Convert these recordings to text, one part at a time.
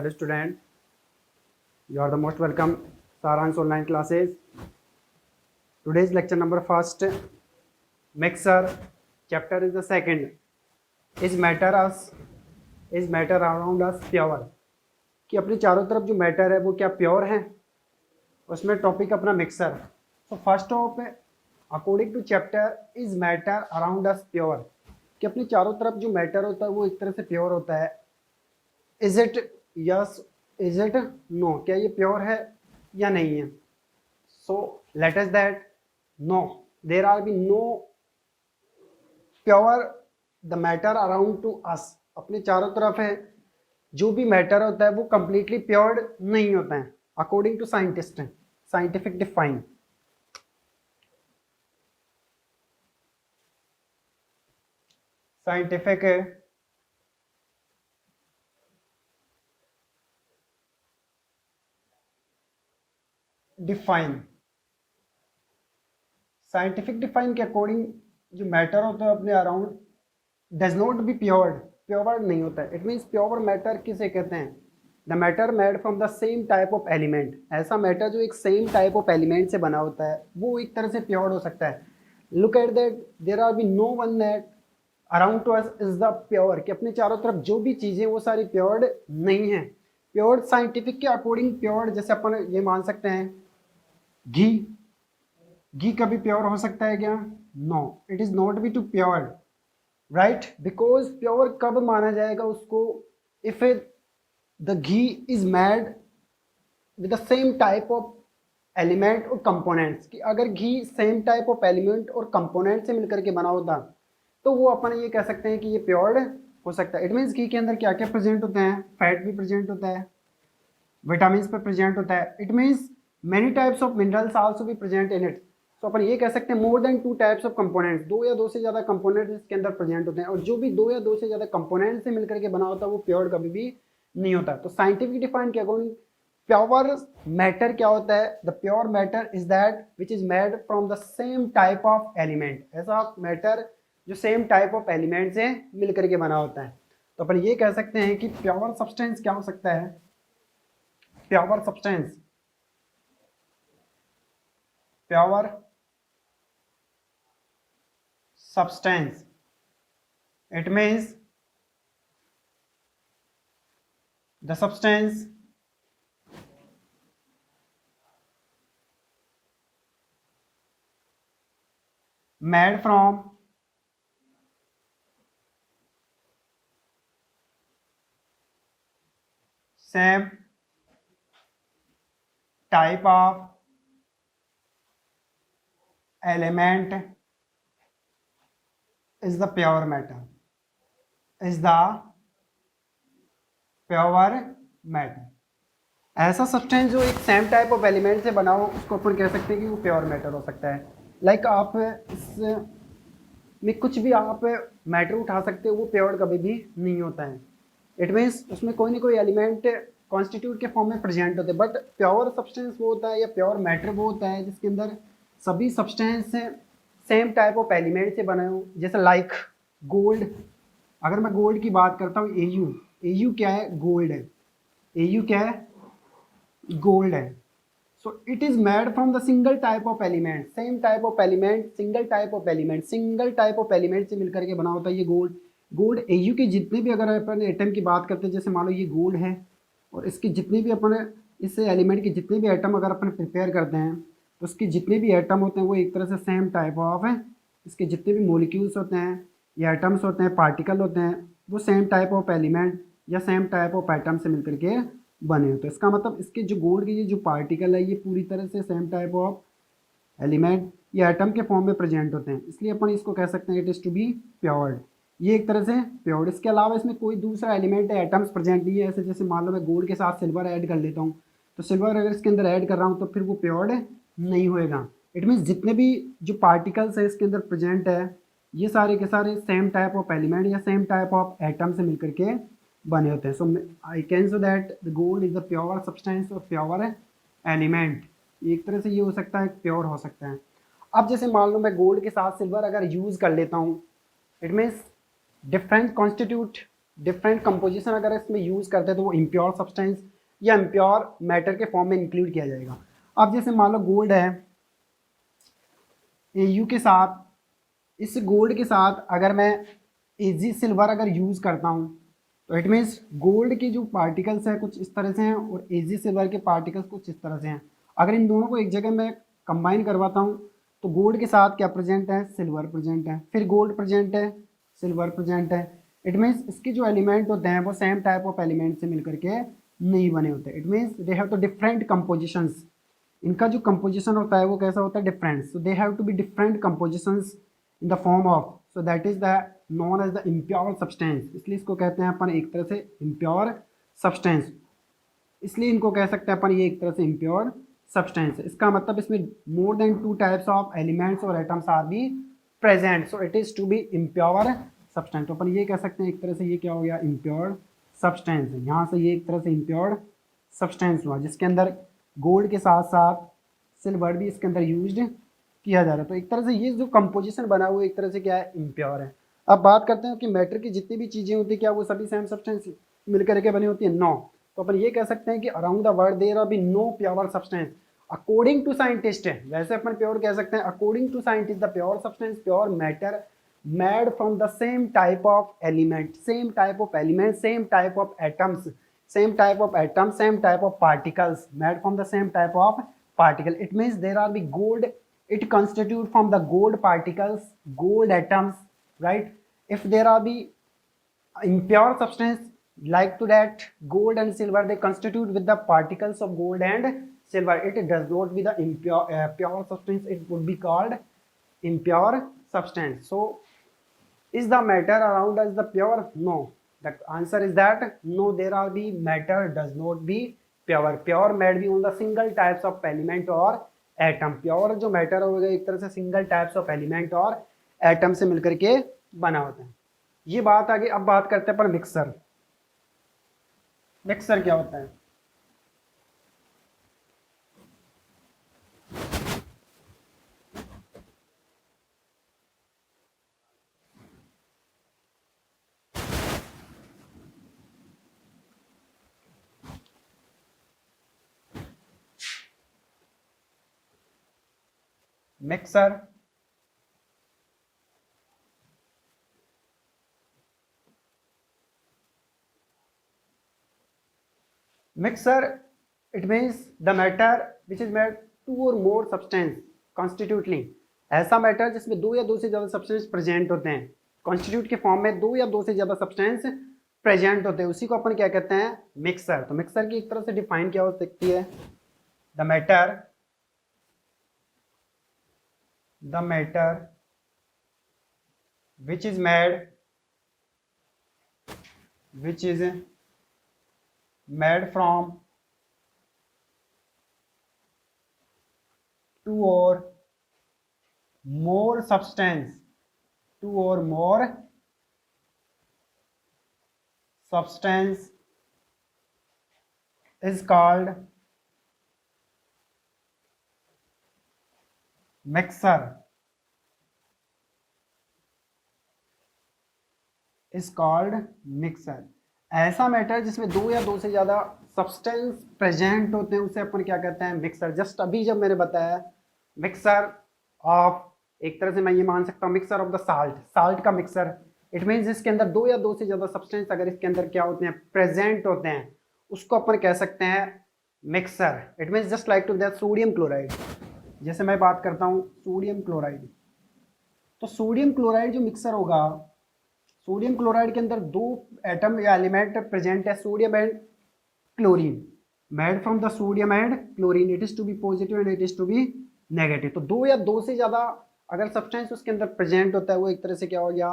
Hello student, you are the most welcome. Saransh online classes. Today's lecture number first, mixer. Chapter is the second. Is matter around us pure? कि अपने चारों तरफ जो matter है वो क्या pure है? उसमें टॉपिक अपना mixture. So first of according to chapter is matter around us pure, कि अपने चारों तरफ जो मैटर होता है वो एक तरह से प्योर होता है. Is it yes, is it no, क्या ये प्योर है या नहीं है? So let us that know, there are be no pure the matter around to us. अपने चारों तरफ है जो भी मैटर होता है वो कंप्लीटली प्योर नहीं होता है according to scientist, scientific define. Scientific define, scientific define के अकॉर्डिंग जो मैटर होता है अपने around does not be pure, pure नहीं होता है. इट मीन्स प्योर मैटर किसे कहते हैं? The matter made from the same type of element. ऐसा मैटर जो एक सेम टाइप ऑफ एलिमेंट से बना होता है वो एक तरह से प्योर हो सकता है. Look at that, there are be no one that around to us is the pure, कि अपने चारों तरफ जो भी चीजें वो सारी प्योर नहीं है. प्योर साइंटिफिक के अकॉर्डिंग प्योर, जैसे अपन ये मान सकते हैं घी, घी कभी प्योर हो सकता है क्या? No, it is not be to pure, right? Because pure कब माना जाएगा उसको? If the ghee is made with the same type of element और कंपोनेंट्स, कि अगर घी सेम टाइप ऑफ एलिमेंट और कंपोनेंट से मिलकर के बना होता तो वो अपन ये कह सकते हैं कि ये प्योर हो सकता है. इट मीन्स घी के अंदर क्या क्या प्रेजेंट होते हैं? फैट भी प्रेजेंट होता है, विटामिन पे प्रेजेंट होता है. It means many types of minerals also भी प्रेजेंट इन इट. तो अपन ये कह सकते हैं मोर देन 2 टाइप्स ऑफ कंपोनेंट्स, 2 या 2 से ज़्यादा कंपोनेंट्स इसके अंदर प्रेजेंट होते हैं. और जो भी 2 या 2 से ज़्यादा कंपोनेंट से मिलकर के बना होता है वो प्योर कभी भी नहीं होता. तो साइंटिफिक डिफाइन के अकॉर्डिंग प्योर मैटर क्या होता है? The pure matter is that which is made from the same type of element. ऐसा मैटर जो सेम टाइप ऑफ एलिमेंट से मिलकर के बना होता है. तो अपन ये कह सकते हैं कि प्योर सब्सटेंस क्या हो सकता है? Pure substance, pure substance, it means the substance made from same type of element is the pure matter, is the pure matter. ऐसा सब्सटेंस जो एक सेम टाइप ऑफ एलिमेंट से बना हो उसको अपन कह सकते हैं कि वो प्योर मैटर हो सकता है. लाइक आप इस में कुछ भी आप मैटर उठा सकते हो वो प्योर कभी भी नहीं होता है. इट मीन्स उसमें कोई ना कोई एलिमेंट कॉन्स्टिट्यूट के फॉर्म में प्रेजेंट होते हैं. बट प्योर सब्सटेंस वो होता है या प्योर मैटर वो होता है जिसके अंदर सभी substance same type of element से बने हो. जैसे लाइक गोल्ड, अगर मैं गोल्ड की बात करता हूँ, एयू क्या है? गोल्ड है. एयू क्या है? गोल्ड है. सो it is made from the single type of element, same type of element, single type of element, single type of element से मिलकर के बना होता है ये गोल्ड. गोल्ड एयू के जितने भी, अगर अपन एटम की बात करते हैं, जैसे मान लो ये गोल्ड है और इसके जितने भी अपन इस एलिमेंट के जितने भी एटम अगर अपन प्रिपेयर करते हैं तो उसके जितने भी एटम होते हैं वो एक तरह से सेम टाइप ऑफ है. इसके जितने भी मोलिक्यूल्स होते हैं या एटम्स होते हैं, पार्टिकल होते हैं, वो सेम टाइप ऑफ एलिमेंट या सेम टाइप ऑफ एटम से मिलकर के बने होते हैं. इसका मतलब इसके जो गोल्ड के ये जो पार्टिकल है ये पूरी तरह से सेम टाइप ऑफ एलिमेंट या एटम के फॉर्म में प्रेजेंट होते हैं. इसलिए अपन इसको कह सकते हैं इट इज़ टू बी प्योर्ड. ये एक तरह से प्योर. इसके अलावा इसमें कोई दूसरा एलिमेंट है, एटम्स प्रेजेंट नहीं है. ऐसे जैसे मान लो मैं गोल्ड के साथ सिल्वर ऐड कर लेता हूँ तो सिल्वर अगर इसके अंदर ऐड कर रहा हूँ तो फिर वो प्योर्ड नहीं होएगा. इट मीन्स जितने भी जो पार्टिकल्स है इसके अंदर प्रेजेंट है ये सारे के सारे सेम टाइप ऑफ एलिमेंट या सेम टाइप ऑफ एटम से मिलकर के बने होते हैं. So I can show that the gold is the pure substance और प्योर एलिमेंट. एक तरह से ये हो सकता है, प्योर हो सकता है. अब जैसे मान लो मैं गोल्ड के साथ सिल्वर अगर यूज़ कर लेता हूँ, it means different constitute different composition अगर इसमें यूज़ करते हैं तो वो इम्प्योर सब्सटेंस या इम्प्योर मैटर के फॉर्म में इंक्लूड किया जाएगा। अब जैसे मान लो गोल्ड है, AU के साथ, इस गोल्ड के साथ अगर मैं AG सिल्वर अगर यूज़ करता हूँ तो इट मीन्स गोल्ड के जो पार्टिकल्स हैं कुछ इस तरह से हैं और AG सिल्वर के पार्टिकल्स कुछ इस तरह से हैं। अगर इन दोनों को एक जगह मैं कंबाइन करवाता हूँ तो गोल्ड के साथ क्या प्रेजेंट है, सिल्वर प्रेजेंट है, फिर गोल्ड प्रेजेंट है, सिल्वर प्रेजेंट है। इट मीन्स इसके जो एलिमेंट होते हैं वो सेम टाइप ऑफ एलिमेंट से मिलकर के नहीं बने होते। It means they have two different compositions, इनका जो कंपोजिशन होता है वो कैसा होता है, different. So they have to be different compositions in the form of, so that is the known as the impure substance. इसलिए इसको कहते हैं अपन एक तरह से इम्प्योर सब्सटेंस, इसलिए इनको कह सकते हैं अपन ये एक तरह से इम्प्योर सब्सटेंस है। इसका मतलब इसमें more than 2 types of elements और atoms are be present, so it is to be impure substance. तो अपन ये कह सकते हैं एक तरह से ये क्या हो गया, इम्प्योर सब्सटेंस है। यहाँ से ये एक तरह से इम्प्योर सब्सटेंस हुआ जिसके अंदर गोल्ड के साथ साथ सिल्वर भी इसके अंदर यूज्ड किया जा रहा है। तो एक तरह से ये जो कंपोजिशन बना हुआ है एक तरह से क्या है, इम्प्योर है। अब बात करते हैं कि मैटर की जितनी भी चीज़ें होती है क्या वो सभी सेम सब्सटेंस मिलकर के बनी होती है, नो। तो अपन ये कह सकते हैं कि around the world there are be no pure substance according to scientist है। वैसे अपन प्योर कह सकते हैं, according to scientist the pure substance pure matter made from the same type of element, same type of element, same type of atoms, same type of atom, same type of particles made from the same type of particle. It means there are the gold, it constitute from the gold particles, gold atoms, right? If there are the impure substance like to that gold and silver, they constitute with the particles of gold and silver. It does not be the impure pure substance, it would be called impure substance. So is the matter around us the pure? No. The answer is that no, there are the matter does not be pure. Pure made be on the single types of element or atom. Pure जो matter होगा एक तरह से single types of element और atom से मिलकर के बना होता है। ये बात आगे। अब बात करते हैं पर मिक्सर। मिक्सर क्या होता है? Mixer mixer it means the matter which is made 2 or more substance constitutively, ऐसा मैटर जिसमें 2 या 2 से ज़्यादा सब्सटेंस प्रेजेंट होते हैं, कॉन्स्टिट्यूट के फॉर्म में 2 या 2 से ज़्यादा सब्सटेंस प्रेजेंट होते हैं, उसी को अपन क्या कहते हैं, मिक्सर। तो मिक्सर की एक तरह से डिफाइन क्या हो सकती है, the matter which is made from 2 or more substance is called mixer, ऐसा मैटर जिसमें 2 या 2 से ज़्यादा सब्सटेंस प्रेजेंट होते हैं उसे अपन क्या कहते हैं, मिक्सर। जस्ट अभी जब मैंने बताया मिक्सर ऑफ, एक तरह से मैं ये मान सकता हूँ मिक्सर ऑफ द साल्ट का मिक्सर, इट मीन्स इसके अंदर 2 या 2 से ज़्यादा सब्सटेंस अगर इसके अंदर क्या होते हैं, प्रेजेंट होते हैं, उसको अपन कह सकते हैं mixture. It means just like to that sodium chloride. जैसे मैं बात करता हूँ सोडियम क्लोराइड, तो सोडियम क्लोराइड जो मिक्सर होगा, सोडियम क्लोराइड के अंदर 2 एटम या एलिमेंट प्रेजेंट है, sodium and chlorine, made from the sodium and chlorine, it is to be positive and it is to be negative. तो 2 या 2 से ज़्यादा अगर सब्सटेंस उसके अंदर प्रेजेंट होता है वो एक तरह से क्या हो गया,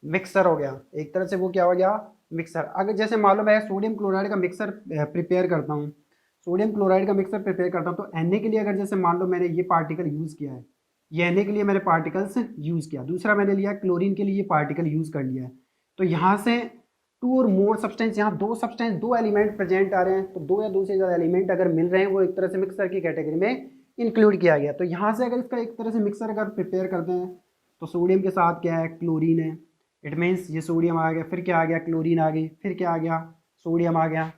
मिक्सर हो गया, एक तरह से वो क्या हो गया, मिक्सर। अगर जैसे मालूम है सोडियम क्लोराइड का मिक्सर प्रिपेयर करता हूँ, सोडियम क्लोराइड का मिक्सर प्रिपेयर करता हूँ, तो Na के लिए अगर जैसे मान लो मैंने ये पार्टिकल यूज़ किया है, ये Na के लिए मैंने पार्टिकल्स यूज़ किया, दूसरा मैंने लिया क्लोरीन के लिए ये पार्टिकल यूज़ कर लिया है, तो यहाँ से 2 और मोर सब्सटेंस, यहाँ 2 सब्सटेंस 2 एलिमेंट प्रेजेंट आ रहे हैं, तो 2 या 2 से ज़्यादा एलिमेंट अगर मिल रहे हैं वो एक तरह से मिक्सर की कैटेगरी में इंक्लूड किया गया। तो यहाँ से अगर इसका एक तरह से मिक्सर अगर प्रिपेयर करते हैं तो सोडियम के साथ क्या है, क्लोरीन है, इट मीन्स ये सोडियम आ गया, फिर क्या आ गया, क्लोरीन आ गई, फिर क्या आ गया, सोडियम आ गया,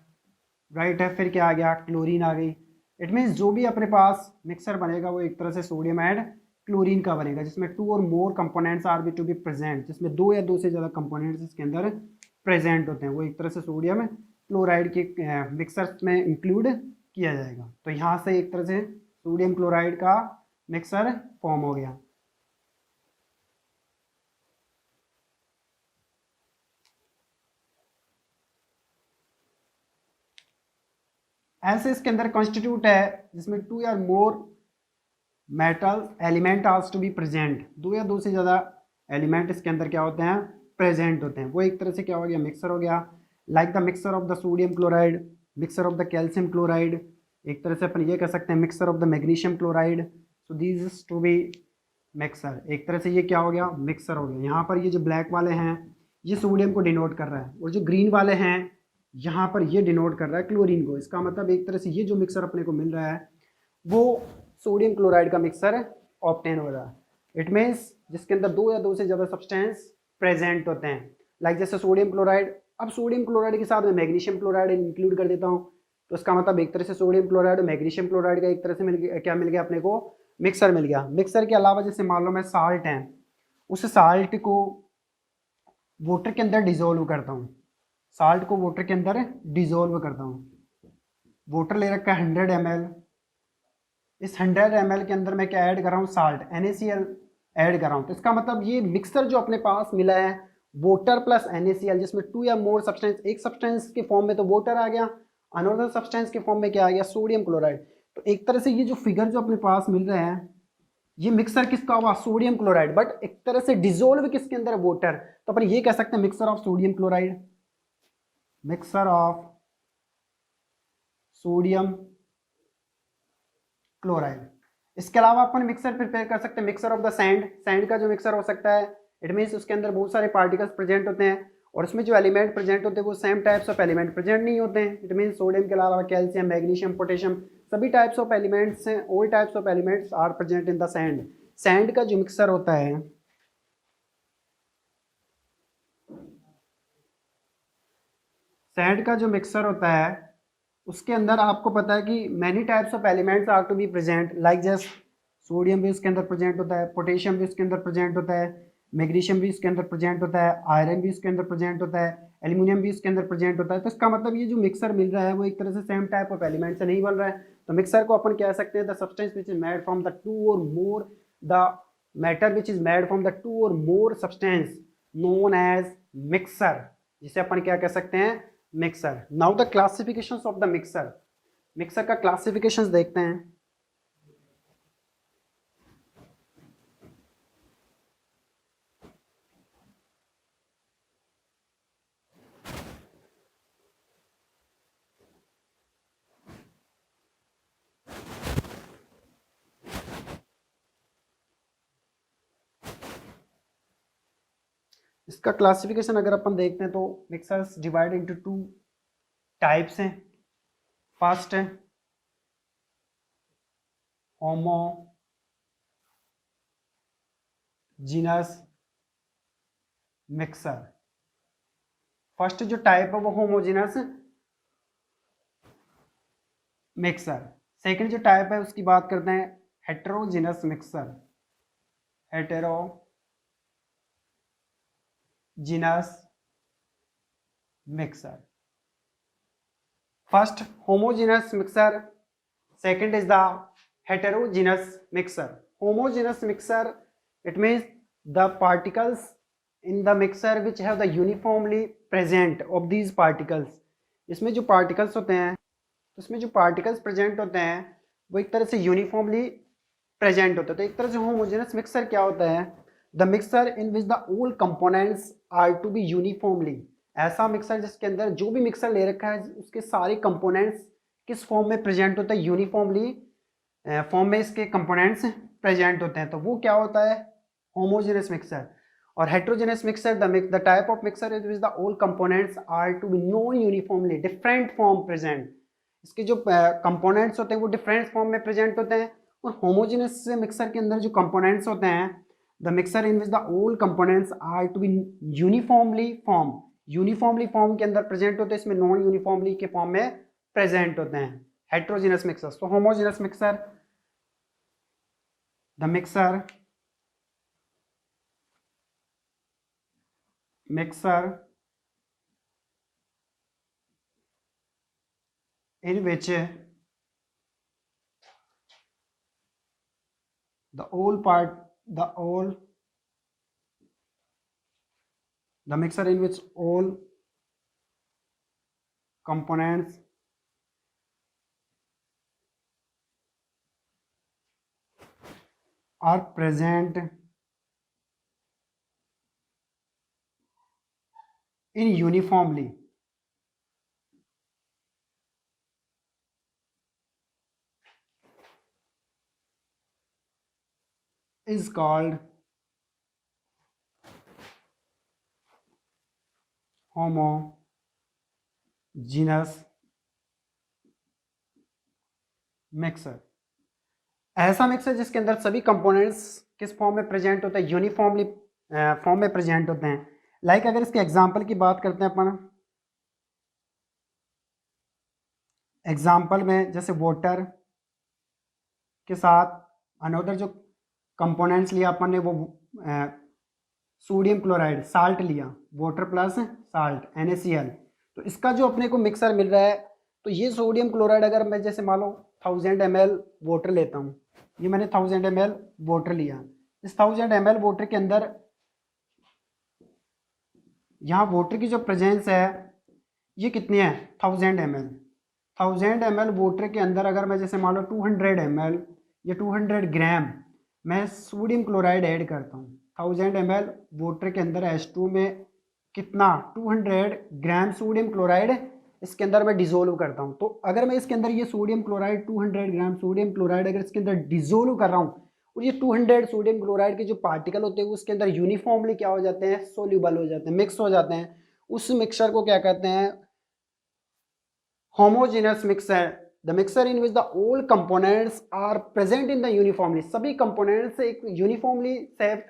राइट है, फिर क्या आ गया, क्लोरीन आ गई। इट मीन्स जो भी अपने पास मिक्सर बनेगा वो एक तरह से सोडियम एंड क्लोरीन का बनेगा, जिसमें 2 और more components are be to be present, जिसमें 2 या 2 से ज़्यादा कंपोनेंट्स इसके अंदर प्रेजेंट होते हैं, वो एक तरह से सोडियम क्लोराइड के मिक्सर में इंक्लूड किया जाएगा। तो यहाँ से एक तरह से सोडियम क्लोराइड का मिक्सर फॉर्म हो गया। ऐसे इसके अंदर कॉन्स्टिट्यूट है जिसमें 2 या more metal element are to be present, 2 या 2 से ज़्यादा एलिमेंट इसके अंदर क्या होते हैं, प्रेजेंट होते हैं, वो एक तरह से क्या हो गया, मिक्सर हो गया। Like the mixture of the sodium chloride, mixture of the calcium chloride, एक तरह से अपन ये कह सकते हैं mixture of the magnesium chloride. So this is to be mixture, एक तरह से ये क्या हो गया, मिक्सर हो गया। यहाँ पर ये जो ब्लैक वाले हैं ये सोडियम को डिनोट कर रहा है, और जो ग्रीन वाले हैं यहाँ पर ये डिनोट कर रहा है क्लोरीन को। इसका मतलब एक तरह से ये जो मिक्सर अपने को मिल रहा है वो सोडियम क्लोराइड का मिक्सर ऑब्टेन हो रहा है। इट मीन्स जिसके अंदर 2 या 2 से ज़्यादा सब्सटेंस प्रेजेंट होते हैं, लाइक जैसे सोडियम क्लोराइड। अब सोडियम क्लोराइड के साथ में मैग्नीशियम क्लोराइड इंक्लूड कर देता हूँ, तो इसका मतलब एक तरह से सोडियम क्लोराइड और मैग्नीशियम क्लोराइड का एक तरह से मिल गया, क्या मिल गया अपने को, मिक्सर मिल गया। मिक्सर के अलावा जैसे मान लो मैं साल्ट है, उस साल्ट को वाटर के अंदर डिजोल्व करता हूँ, साल्ट को वाटर के अंदर डिजोल्व करता हूँ। वाटर ले रखा है 100 ml, इस 100 ml के अंदर मैं क्या ऐड कर रहा हूँ, साल्ट NaCl ऐड कर रहा हूँ। तो इसका मतलब ये मिक्सर जो अपने पास मिला है वाटर प्लस NaCl, जिसमें 2 या मोर सब्सटेंस, एक सब्सटेंस के फॉर्म में तो वाटर आ गया, अनदर सब्सटेंस के फॉर्म में क्या आ गया, सोडियम क्लोराइड। तो एक तरह से ये जो फिगर जो अपने पास मिल रहा है ये मिक्सर किसका हुआ, सोडियम क्लोराइड, बट एक तरह से डिजोल्व किसके अंदर, वाटर। तो अपन ये कह सकते हैं mixture of sodium chloride, mixture of sodium chloride. इसके अलावा अपन मिक्सर प्रिपेयर कर सकते हैं mixture of the sand. Sand का जो मिक्सर हो सकता है, इट मीन्स उसके अंदर बहुत सारे पार्टिकल्स प्रेजेंट होते हैं और उसमें जो एलिमेंट प्रेजेंट होते हैं वो same types of element present नहीं होते हैं। इट मीन्स सोडियम के अलावा कैल्शियम, मैग्नीशियम, पोटेशियम, सभी टाइप्स ऑफ एलिमेंट्स हैं, all types of elements are present in the sand. Sand का जो मिक्सर होता है, सैंड का जो मिक्सर होता है उसके अंदर आपको पता है कि many types of elements are to be present, like just sodium भी उसके अंदर प्रेजेंट होता है, पोटेशियम भी उसके अंदर प्रेजेंट होता है, मैग्नीशियम भी उसके अंदर प्रेजेंट होता है, आयरन भी उसके अंदर प्रेजेंट होता है, एल्यूमिनियम भी उसके अंदर प्रेजेंट होता है। तो इसका मतलब ये जो मिक्सर मिल रहा है वो एक तरह से सेम टाइप ऑफ एलिमेंट से नहीं बन रहा है। तो मिक्सर को अपन कह सकते हैं the substance which is made from the 2 और more, the matter which is made from the 2 और more substance known as mixture, जिसे अपन क्या कह सकते हैं, mixture. Now the classifications of the mixture, mixture का क्लासिफिकेशंस देखते हैं। इसका क्लासिफिकेशन अगर अपन देखते हैं तो मिक्सर्स डिवाइड इनटू 2 टाइप्स हैं। फर्स्ट है होमोजीनस मिक्सर। फर्स्ट जो टाइप है वो होमोजीनस मिक्सर। सेकंड जो टाइप है उसकी बात करते हैं heterogeneous mixer, heterogeneous mixer. First homogeneous mixer, second is the heterogeneous mixer. Homogeneous mixer, it means the particles in the mixer which have the uniformly present of these particles. इसमें जो particles होते हैं, उसमें जो particles present होते हैं वो एक तरह से uniformly present होते हैं। तो एक तरह से homogeneous mixer क्या होता है, the mixer in which the all components are to be uniformly, ऐसा मिक्सर जिसके अंदर जो भी मिक्सर ले रखा है उसके सारे कंपोनेंट्स किस फॉर्म में प्रेजेंट होता है, यूनिफॉर्मली फॉर्म में इसके कंपोनेंट्स प्रेजेंट होते हैं, तो वो क्या होता है, होमोजेनस मिक्सर। और heterogeneous mixture, the type of mixture is which the all components are to be non uniformly different form present, इसके जो कंपोनेंट्स होते हैं वो डिफरेंट फॉर्म में प्रेजेंट होते हैं। और होमोजेनस मिक्सर के अंदर जो कंपोनेंट्स होते हैं the mixture in which the all components are to be uniformly form, uniformly form के अंदर प्रेजेंट होते हैं, इसमें नॉन यूनिफॉर्मली के फॉर्म में प्रेजेंट होते हैं। हेट्रोजीनस मिक्सर, तो homogeneous mixture, the mixture in which the all part the all the mixer in which all components are present in uniformly is called homogeneous mixer. ऐसा mixer जिसके अंदर सभी components किस form में present होते हैं, uniformly form में present होते हैं। लाइक अगर इसके एग्जांपल की बात करते हैं अपन, एग्जांपल में जैसे वाटर के साथ अनदर जो कंपोनेंट्स लिया अपन ने वो सोडियम क्लोराइड, साल्ट लिया, वाटर प्लस साल्ट NaCl, तो इसका जो अपने को मिक्सर मिल रहा है, तो ये सोडियम क्लोराइड अगर मैं जैसे मान लो 1000 ml वाटर लेता हूँ, ये मैंने 1000 ml वाटर लिया, इस 1000 ml वाटर के अंदर यहाँ वाटर की जो प्रेजेंस है ये कितनी है 1000 ml। 1000 ml वाटर के अंदर अगर मैं जैसे मान लो 200 ml या 200 ग्राम मैं सोडियम क्लोराइड ऐड करता हूँ, 1000 ml वाटर के अंदर H2 में कितना 200 ग्राम सोडियम क्लोराइड इसके अंदर मैं डिजोल्व करता हूँ। तो अगर मैं इसके अंदर ये sodium chloride 200 gram sodium chloride अगर इसके अंदर डिजोल्व कर रहा हूँ और ये 200 सोडियम क्लोराइड के जो पार्टिकल होते हैं वो उसके अंदर यूनिफॉर्मली क्या हो जाते हैं, सोल्यूबल हो जाते हैं, मिक्स हो जाते हैं, उस मिक्सचर को क्या कहते हैं, homogeneous mixture. The mixture in which the all components are present in the uniformly, सभी कंपोनेंट्स एक यूनिफॉर्मली शेप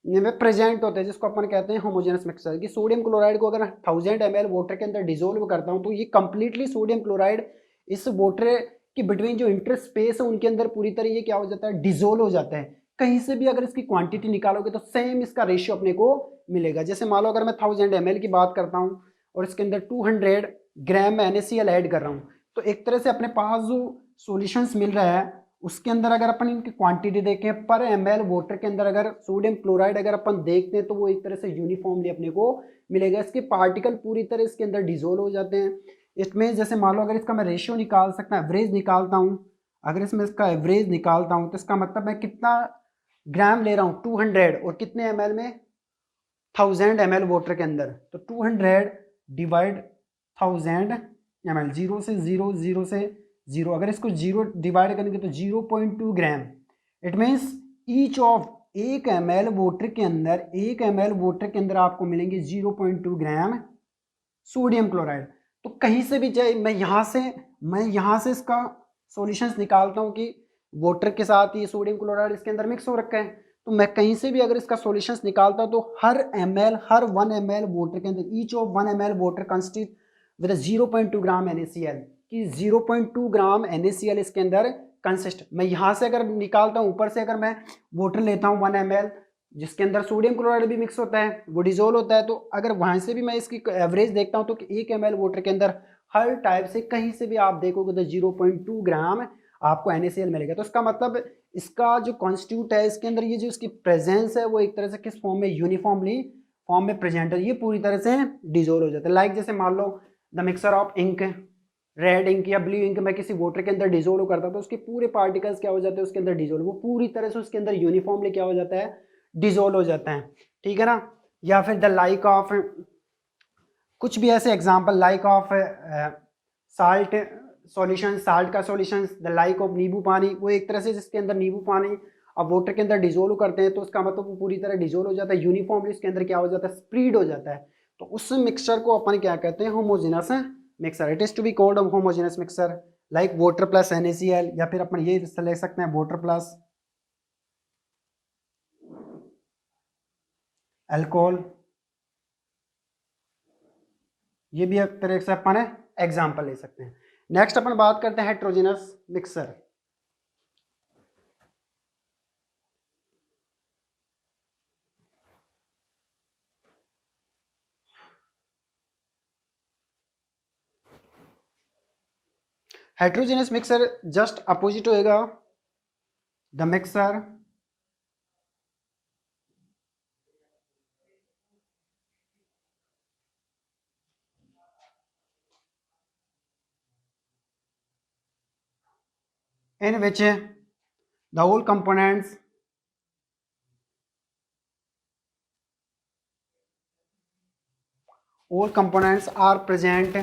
में प्रेजेंट होते हैं, जिसको अपन कहते हैं होमोजेनस मिक्सर। कि सोडियम क्लोराइड को अगर 1000 ml वाटर के अंदर डिसोल्व करता हूं तो ये कंप्लीटली सोडियम क्लोराइड इस वाटर के बिटवीन जो इंटर स्पेस है उनके अंदर पूरी तरह ये क्या हो जाता है, डिसोल्व हो जाता है। कहीं से भी अगर इसकी क्वांटिटी निकालोगे तो सेम इसका रेशियो अपने को मिलेगा। जैसे मान लो अगर मैं 1000 ml की बात करता हूँ और इसके अंदर 200 ग्राम में NaCl ऐड कर रहा हूँ, तो एक तरह से अपने पास जो सॉल्यूशंस मिल रहा है उसके अंदर अगर अपन इनकी क्वांटिटी देखें पर ml वाटर के अंदर अगर सोडियम क्लोराइड अगर अपन देखते हैं तो वो एक तरह से यूनिफॉर्मली अपने को मिलेगा। इसके पार्टिकल पूरी तरह इसके अंदर डिसोल्व हो जाते हैं। इसमें जैसे मान लो अगर इसका मैं रेशियो निकाल सकता हूँ, एवरेज निकालता हूँ, अगर इसमें इसका एवरेज निकालता हूँ तो इसका मतलब मैं कितना ग्राम ले रहा हूँ 200 और कितने ml में 1000 ml वाटर के अंदर, तो 200 डिवाइड 1000 ml, 0 से 0 0 से 0, अगर इसको 0 डिवाइड करेंगे तो 0.2 gram. It means each of 1 ml water के अंदर 1 ml वाटर के अंदर आपको मिलेंगे 0.2 ग्राम सोडियम क्लोराइड। तो कहीं से भी चाहे मैं यहाँ से इसका सॉल्यूशंस निकालता हूँ कि वाटर के साथ ये सोडियम क्लोराइड इसके अंदर मिक्स हो रखा है, तो मैं कहीं से भी अगर इसका सॉल्यूशंस निकालता हूँ तो हर 1 ml वाटर के अंदर each of 1 ml water constitute with 0.2 gram NaCl, कि 0.2 ग्राम NaCl इसके अंदर कंसिस्ट। मैं यहाँ से अगर निकालता हूँ, ऊपर से अगर मैं वाटर लेता हूँ 1 ml जिसके अंदर सोडियम क्लोराइड भी मिक्स होता है, वो डिजोल्व होता है, तो अगर वहाँ से भी मैं इसकी एवरेज देखता हूँ तो 1 ml वाटर के अंदर हर टाइप से कहीं से भी आप देखोगे तो 0.2 ग्राम आपको NaCl मिलेगा। तो इसका मतलब इसका जो कॉन्स्टिट्यूट है इसके अंदर ये जो इसकी प्रेजेंस है वो एक तरह से किस फॉर्म में, यूनिफॉर्मली फॉर्म में प्रेजेंट है, ये पूरी तरह से डिजोल्व हो जाता है। लाइक जैसे मान लो the mixture of ink, red ink या ब्लू इंक मैं किसी वाटर के अंदर डिजोल्व करता हूँ तो उसके पूरे पार्टिकल्स क्या हो जाते हैं उसके अंदर डिजोल्व, वो पूरी तरह से उसके अंदर यूनिफॉर्मली क्या हो जाता है, डिजोल्व हो जाता है, ठीक है ना। या फिर द लाइक ऑफ कुछ भी ऐसे example, like of salt solution, salt का सॉल्यूशन, द लाइक ऑफ नींबू पानी, वो एक तरह से जिसके अंदर नींबू पानी अब वाटर के अंदर डिजोल्व करते हैं तो उसका मतलब वो पूरी तरह डिजोल्व हो जाता है, यूनिफॉर्मली इसके अंदर क्या हो जाता है, स्प्रीड हो जाता है। तो उस मिक्सचर को अपन क्या कहते हैं, homogeneous mixture. It is to be called homogeneous mixture like water plus NaCl, या फिर अपन ये ले सकते हैं वाटर प्लस अल्कोहल, ये भी एक तरह से अपन एग्जाम्पल ले सकते हैं। नेक्स्ट अपन बात करते हैं heterogeneous mixture. Heterogeneous mixture just opposite होएगा the mixture in which the all components are present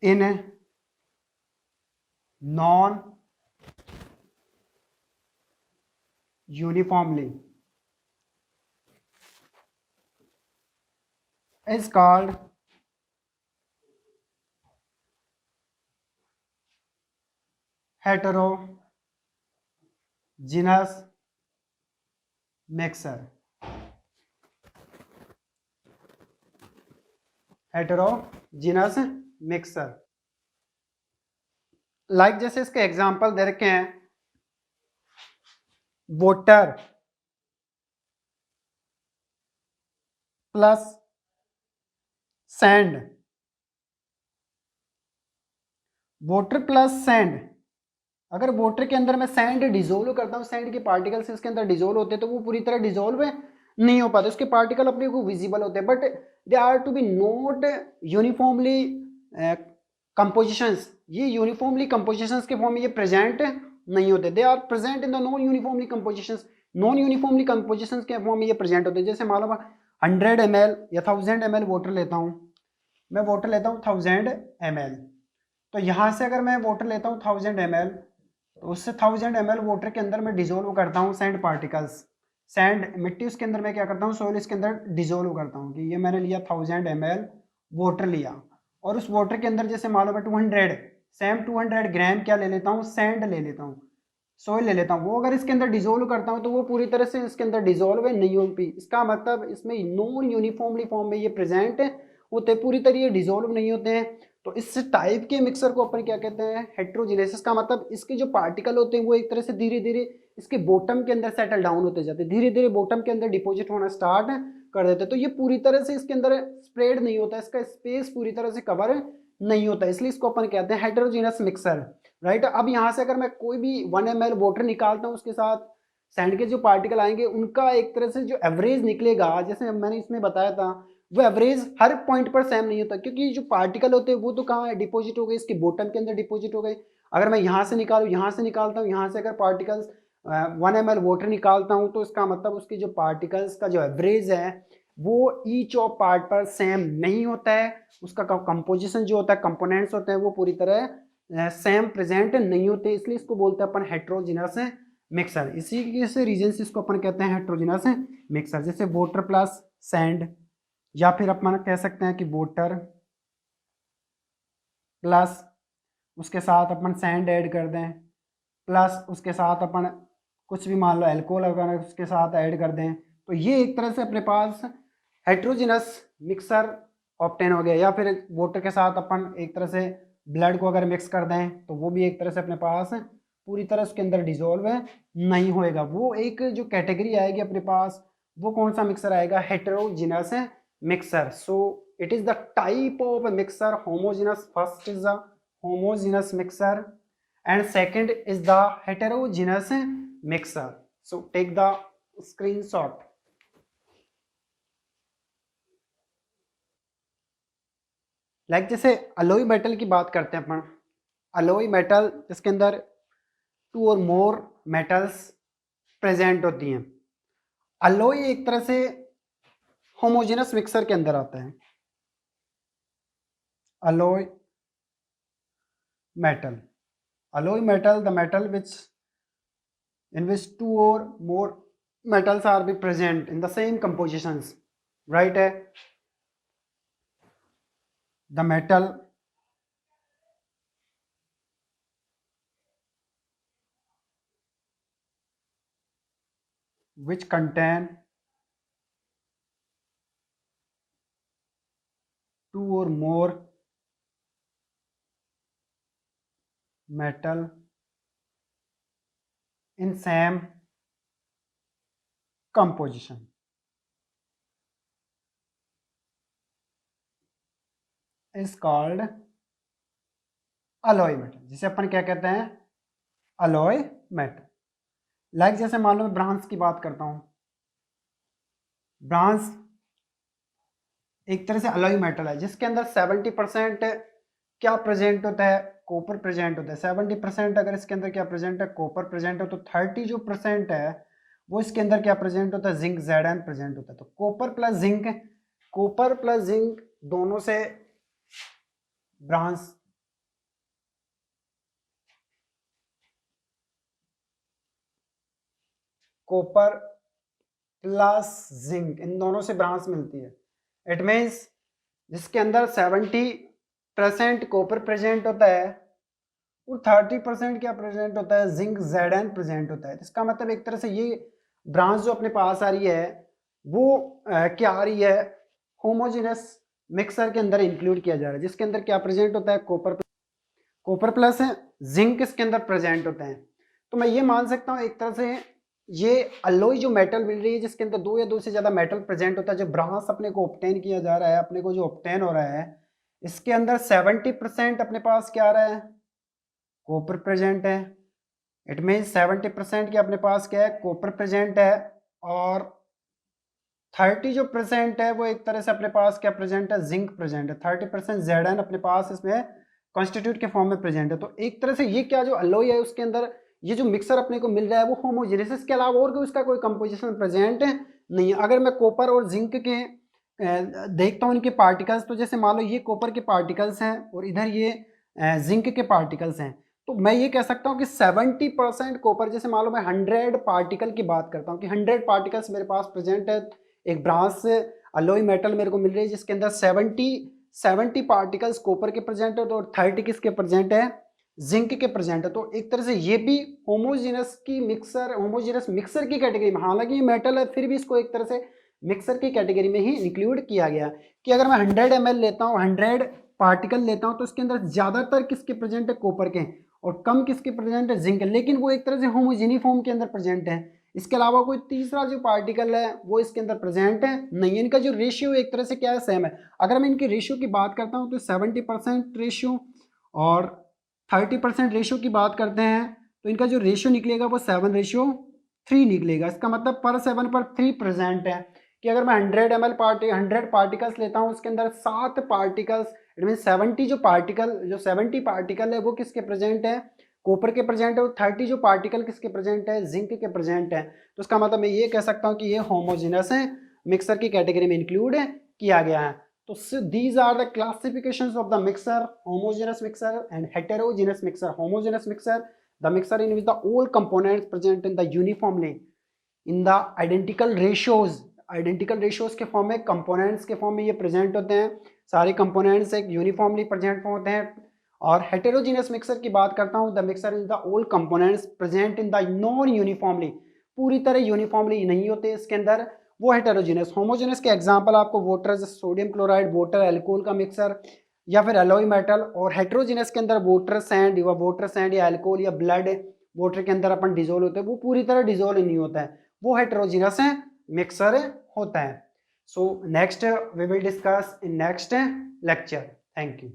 in non uniformly is called heterogeneous mixer। Heterogeneous mixer, like जैसे इसके एग्जांपल दे रखे हैं, water plus sand, water plus sand. अगर water के अंदर मैं sand dissolve करता हूँ, सैंड के पार्टिकल्स इसके अंदर डिजोल्व होते हैं, तो वो पूरी तरह डिजोल्व नहीं हो पाते, उसके पार्टिकल अपने को विजिबल होते हैं, but they are to be not uniformly compositions. ये यूनिफॉर्मली कंपोजिशंस के फॉर्म में ये प्रेजेंट नहीं होते, they are present in the non uniformly compositions. Non uniformly compositions के फॉर्म में ये प्रेजेंट होते हैं। जैसे मान लो 100 ml या 1000 ml वाटर लेता हूँ, मैं वाटर लेता हूँ 1000 ml, तो यहाँ से अगर मैं वाटर लेता हूँ 1000 ml, तो उससे 1000 ml वाटर के अंदर मैं डिजोल्व करता हूँ सैंड पार्टिकल्स, सैंड मिट्टी, उसके अंदर मैं क्या करता हूँ, सोइल इसके अंदर डिजोल्व करता हूँ कि ये मैंने लिया 1000 ml वाटर लिया, और उस वाटर के अंदर जैसे मान लो मैं 200 ग्राम क्या ले लेता हूँ, सैंड ले लेता हूँ, सोइल ले लेता हूँ। वो अगर इसके अंदर डिजोल्व करता हूँ तो वो पूरी तरह से इसके अंदर डिजोल्व नहीं होती। इसका मतलब इसमें नॉन यूनिफॉर्मली फॉर्म में ये प्रेजेंट होते, पूरी तरह ये डिजोल्व नहीं होते हैं। तो इस टाइप के मिक्सर को अपन क्या कहते हैं, हेट्रोजिनेसिस। का मतलब इसके जो पार्टिकल होते हैं वो एक तरह से धीरे धीरे इसके बॉटम के अंदर सेटल डाउन होते जाते हैं, धीरे धीरे बॉटम के अंदर डिपॉजिट होना स्टार्ट कर देते हैं। तो ये पूरी तरह से इसके अंदर स्प्रेड नहीं होता, इसका स्पेस पूरी तरह से कवर नहीं होता, इसलिए इसको अपन कहते हैं हेट्रोजिनस मिक्सर, राइट। अब यहाँ से अगर मैं कोई भी 1 ml वाटर निकालता हूँ, उसके साथ सैंड के जो पार्टिकल आएंगे, उनका एक तरह से जो एवरेज निकलेगा, जैसे मैंने इसमें बताया था, वो एवरेज हर पॉइंट पर सेम नहीं होता, क्योंकि जो पार्टिकल होते हैं वो तो कहाँ है, डिपॉजिट हो गए, इसके बॉटम के अंदर डिपॉजिट हो गए। अगर मैं यहाँ से निकालूँ, यहाँ से निकालता हूँ, यहाँ से अगर पार्टिकल्स 1 ml वाटर निकालता हूँ, तो इसका मतलब उसकी जो पार्टिकल्स का जो एवरेज है वो ईच ऑफ पार्ट पर सेम नहीं होता है, उसका कंपोजिशन जो होता है, कंपोनेंट्स होते हैं, वो पूरी तरह सेम प्रेजेंट नहीं होते, इसलिए इसको बोलते हैं अपन हेट्रोजिनस मिक्सर। इसी से रीजन से इसको अपन कहते हैं हेट्रोजिनस मिक्सर। जैसे वाटर प्लस सैंड, या फिर अपन कह सकते हैं कि वाटर प्लस उसके साथ अपन सैंड ऐड कर दें, प्लस उसके साथ अपन कुछ भी मान लो अल्कोहल अगर उसके साथ ऐड कर दें, तो ये एक तरह से अपने पास हेट्रोजिनस मिक्सर ऑब्टेन हो गया। या फिर वाटर के साथ अपन एक तरह से ब्लड को अगर मिक्स कर दें, तो वो भी एक तरह से अपने पास पूरी तरह उसके अंदर डिजोल्व नहीं होएगा, वो एक जो कैटेगरी आएगी अपने पास, वो कौन सा मिक्सर आएगा, heterogeneous mixer. So it is the type of mixer homogeneous, first is the homogeneous mixer and second is the heterogeneous mixer. So take the screenshot. Like जैसे अलॉय मेटल की बात करते हैं अपन, अलॉय मेटल जिसके अंदर 2 और मोर metals present होती हैं। अलॉय एक तरह से होमोजेनस मिक्सर के अंदर आता है, alloy metal. Alloy metal, the metal in which 2 or more metals are be present in the same compositions, right? The metal which contain two or more metal in same composition is called alloy metal, जिसे अपन क्या कहते हैं, alloy metal। Like जैसे मान लो मैं ब्रांस की बात करता हूं, ब्रांस एक तरह से अलॉय मेटल है जिसके अंदर 70% क्या प्रेजेंट होता है, कॉपर प्रेजेंट होता है। 70% अगर इसके अंदर क्या प्रेजेंट है, कॉपर प्रेजेंट हो, तो 30 जो परसेंट है वो इसके अंदर क्या प्रेजेंट होता है, जिंक Zn प्रेजेंट होता है। तो कॉपर प्लस जिंक दोनों से ब्रांस कॉपर प्लस जिंक इन दोनों से ब्रांस मिलती है। इट मीन्स जिसके अंदर 70% कॉपर प्रेजेंट होता है और 30% क्या प्रेजेंट होता है, जिंक Zn प्रेजेंट होता है। इसका मतलब एक तरह से ये ब्रांच जो अपने पास आ रही है वो क्या आ रही है, होमोजेनस मिक्सर के अंदर इंक्लूड किया जा रहा है, जिसके अंदर क्या प्रेजेंट होता है, कॉपर प्लस जिंक इसके अंदर प्रेजेंट होते हैं। तो मैं ये मान सकता हूँ एक तरह से ये अलॉय जो मेटल मिल रही है जिसके अंदर दो या दो से ज्यादा मेटल प्रेजेंट होता है, जो ब्रांस अपने को ऑब्टेन किया जा रहा है, अपने को जो ऑब्टेन हो रहा है, इसके अंदर 70% अपने पास क्या आ रहा है, कॉपर प्रेजेंट है। इट मीन 70% के अपने पास क्या है, कॉपर प्रेजेंट है, और 30 जो प्रेजेंट है वो एक तरह से अपने पास क्या प्रेजेंट है, जिंक प्रेजेंट है। 30% Zn अपने पास इसमें कॉन्स्टिट्यूट के फॉर्म में प्रेजेंट है। तो एक तरह से ये क्या जो अलॉय है उसके अंदर ये जो मिक्सर अपने को मिल रहा है वो होमोजेनियस, इसके अलावा और कोई उसका कोई कंपोजिशन प्रेजेंट नहीं है। अगर मैं कॉपर और जिंक के देखता हूँ इनके पार्टिकल्स, तो जैसे मान लो ये कॉपर के पार्टिकल्स हैं और इधर ये जिंक के पार्टिकल्स हैं, तो मैं ये कह सकता हूँ कि 70% कॉपर, जैसे मान लो मैं 100 पार्टिकल की बात करता हूँ कि 100 पार्टिकल्स मेरे पास प्रेजेंट है, एक ब्रांच से अलॉय मेटल मेरे को मिल रही है जिसके अंदर 70 पार्टिकल्स कॉपर के प्रेजेंट है और 30 किसके प्रेजेंट है, जिंक के प्रेजेंट है। तो एक तरह से ये भी होमोजेनस मिक्सर की कैटेगरी में, हालांकि ये मेटल है फिर भी इसको एक तरह से मिक्सर की कैटेगरी में ही इंक्लूड किया गया कि अगर मैं 100 ml लेता हूँ, 100 पार्टिकल लेता हूँ, तो इसके अंदर ज्यादातर किसके प्रेजेंट है, कॉपर के, और कम किसके प्रेजेंट है, जिंक, लेकिन वो एक तरह से होमोजेनी फॉर्म के अंदर प्रेजेंट है। इसके अलावा कोई तीसरा जो पार्टिकल है वो इसके अंदर प्रेजेंट है नहीं। इनका जो रेशियो एक तरह से क्या है, सेम है। अगर मैं इनकी रेशियो की बात करता हूँ तो 70% रेशियो और 30% रेशियो की बात करते हैं, तो इनका जो रेशियो निकलेगा वो 7:3 निकलेगा। इसका मतलब पर 7 पर 3 प्रेजेंट है कि अगर मैं 100 पार्टिकल्स लेता हूँ उसके अंदर 7 पार्टिकल्स, इट मीन 70 पार्टिकल है वो किसके प्रेजेंट है, कॉपर के प्रेजेंट है, और 30 जो पार्टिकल किसके प्रेजेंट है, जिंक के प्रेजेंट है। तो इसका मतलब मैं ये कह सकता हूँ कि ये होमोजेनस है, मिक्सर की कैटेगरी में इंक्लूड किया गया है। तो these are the classifications of the mixer: homogeneous mixer and heterogeneous mixer. Homogeneous mixer, the mixer in which the all components present in the uniformly in the identical ratios के form में, components के form में ये present होते हैं, सारे components एक uniformly present होते हैं। और हेटेरोजेनियस मिक्सर की बात करता हूँ, the mixer is the all components present in the non uniformly, पूरी तरह यूनिफॉर्मली नहीं होते इसके अंदर, वो हेटेरोजेनियस। होमोजेनियस के एग्जांपल आपको water, sodium chloride, water, alcohol का मिक्सर, या फिर अलॉय मेटल। और हेटेरोजेनियस के अंदर वाटर सैंड या अल्कोहल या ब्लड वाटर के अंदर अपन डिजोल्व होते हैं, वो पूरी तरह डिजोल्व नहीं होता है, वो हेटेरोजेनियस मिक्सर होता है। So next we will discuss in next lecture. Thank you.